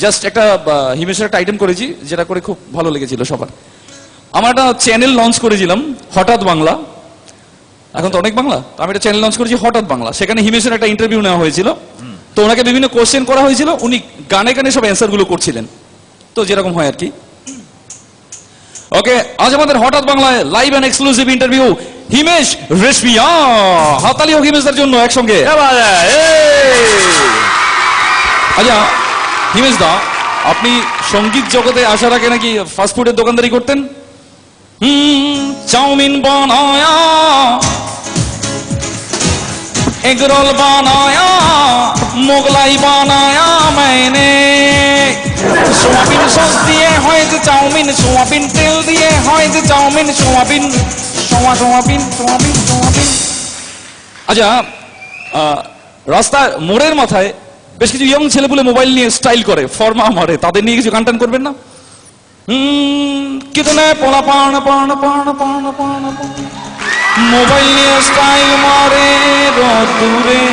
Just একটা হিমেশের একটা item করেছি, যেটা করে খুব ভালো লেগেছিল সবার। আমার একটা চ্যানেল লঞ্চ করেছিলাম, হঠাৎ বাংলা। এখন তো অনেক বাংলা, আমি একটা চ্যানেল লঞ্চ করেছি হঠাৎ বাংলা। সেখানে হিমেশের একটা ইন্টারভিউ নেওয়া হয়েছিল, তো ওনাকে বিভিন্ন কোশ্চেন করা হয়েছিল, উনি গানে গানে সব অ্যান্সার গুলো করছিলেন, তো যেরকম হয় আর কি। ওকে, আজ আমাদের হঠাৎ বাংলায় live and exclusive interview Himesh Reshammiya. হাততালি হোক হিমেশের জন্য একসঙ্গে। আচ্ছা হিমেশ দা, আপনি সঙ্গীত জগতে আসার আগে নাকি ফাস্ট ফুডের দোকানদারি করতেন? চাউমিন বানায়া, এগ রোল বানায়া, মোগলাই বানায়া मैंने। সোয়াবিন সস দিয়ে হয় যে চাউমিন, সোয়াবিন তেল দিয়ে হয় যে chow mein, soybean soybean soybean soybean. আচ্ছা, রাস্তায় মোড়ের মাথায় বেশ কিছু ইয়ং ছেলেপুলে মোবাইল নিয়ে স্টাইল করে, ফর্মা মারে, তাদের নিয়ে কিছু গান টান করবেন না? কিতনে পোলা পান পান পান পান পান মোবাইল নিয়ে স্টাইল মারে রোদুরে,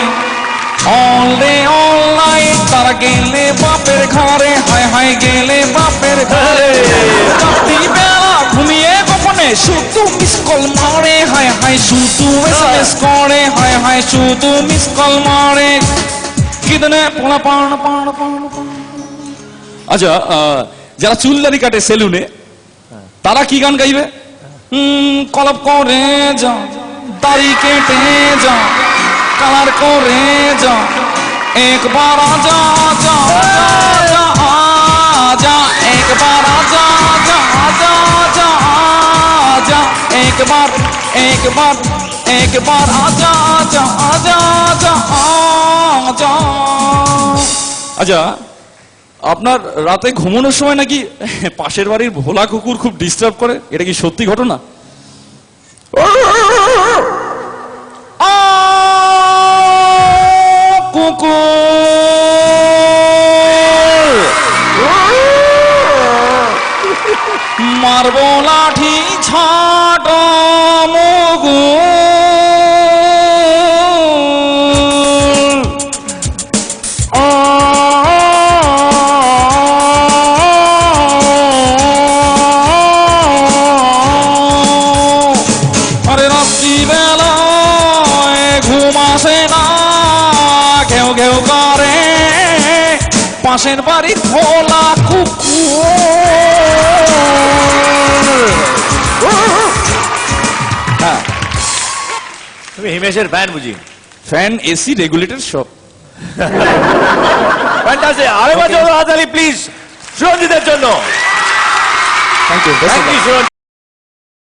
অল ডে অল নাইট তারা গেলে বাপের ঘরে, হায় হায় গেলে বাপের ঘরে। রাত্রি বেলা ঘুমিয়ে গোপনে শুধু মিস কল মারে, হায় হায় শুধু এসএমএস করে, হায় হায় শুধু মিস কল মারে। কিতনে পোলা পান পান পান পান। আচ্ছা, যারা চুলদারি কাটে সেলুনে, তারা কি গান গাইবে? কলপ করে যা, দাড়ি কেটে যা, কালার করে যা, একবার আজা আজা আজা আজা, একবার আজা আজা আজা আজা আজা, একবার একবার একবার আজা আজা আজা আজা আজা। আচ্ছা, আপনার রাতে ঘুমানোর সময় নাকি পাশের বাড়ির ভোলা কুকুর খুব ডিস্টার্ব করে, এটা কি সত্যি ঘটনা? কুকুর মারবো লাঠি ছাট মগু, আরে রাত্রিবেলায় ঘুম আসে না, ঘেউ ঘেউ করে পাশের বাড়ি ভোলা কুকুর। হ্যাঁ, তুমি হিমেশের ফ্যান বুঝি? ফ্যান, এসি, রেগুলেটর সব। ফ্যান্টাসি। আরেকবার জোরে হাততালি প্লিজ সুরঞ্জিতের জন্য। Thank you.